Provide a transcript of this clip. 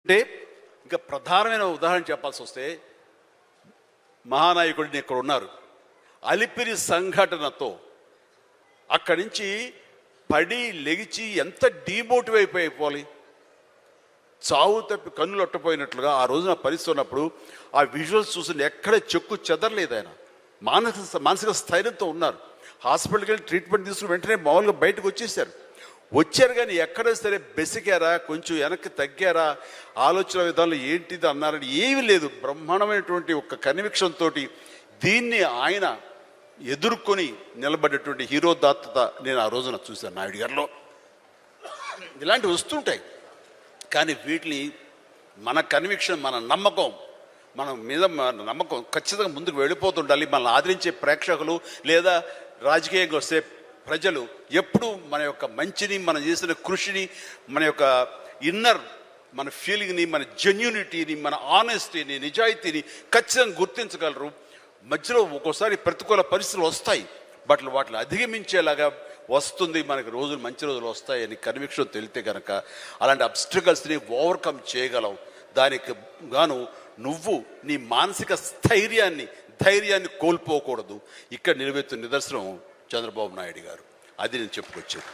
అంటే ఇంకా ప్రధానమైన ఉదాహరణ చెప్పాల్సి వస్తే మహానాయకుడిని ఇక్కడ ఉన్నారు. అలిపిరి సంఘటనతో అక్కడి నుంచి పడి లెగిచి ఎంత డిమోటివ్ అయిపోవాలి, చావు తప్పి కన్నులు అట్టపోయినట్లుగా ఆ రోజున పరిస్థితి ఉన్నప్పుడు ఆ విజువల్స్ చూసి ఎక్కడ చెక్కు చెదరలేదు. ఆయన మానసిక స్థైర్యంతో ఉన్నారు. హాస్పిటల్కి వెళ్ళి ట్రీట్మెంట్ తీసుకుని వెంటనే మామూలుగా బయటకు వచ్చారు కానీ ఎక్కడ సరే బెసికారా, కొంచెం వెనక్కి తగ్గారా, ఆలోచన విధానంలో ఏంటిది అన్నారని ఏమీ లేదు. బ్రహ్మాండమైనటువంటి ఒక కన్విక్షన్ తోటి దీన్ని ఆయన ఎదుర్కొని నిలబడేటువంటి హీరో దాత్తత నేను ఆ రోజున చూశాను నాయుడు గారిలో. ఇలాంటివి వస్తుంటాయి కానీ వీటిని మన కన్విక్షన్, మన నమ్మకం, మన మీద మన నమ్మకం ఖచ్చితంగా ముందుకు వెళ్ళిపోతుండాలి. మనల్ని ఆదరించే ప్రేక్షకులు లేదా రాజకీయంగా వస్తే ప్రజలు ఎప్పుడు మన యొక్క మంచిని, మనం చేసిన కృషిని, మన యొక్క ఇన్నర్ మన ఫీలింగ్ని, మన జెన్యూనిటీని, మన ఆనెస్టీని, నిజాయితీని ఖచ్చితంగా గుర్తించగలరు. మధ్యలో ఒక్కోసారి ప్రతికూల పరిస్థితులు వస్తాయి, బట్ వాటిని అధిగమించేలాగా వస్తుంది మనకి రోజులు, మంచి రోజులు వస్తాయని కన్విక్షన్ తెలితే కనుక అలాంటి అబ్స్ట్రికల్స్ని ఓవర్కమ్ చేయగలం. దానికి గాను నువ్వు నీ మానసిక ధైర్యాన్ని కోల్పోకూడదు. ఇక్కడ నిలబెత్తున్న నిదర్శనం చంద్రబాబు నాయుడు గారు. అది నేను చెప్పుకొచ్చేది.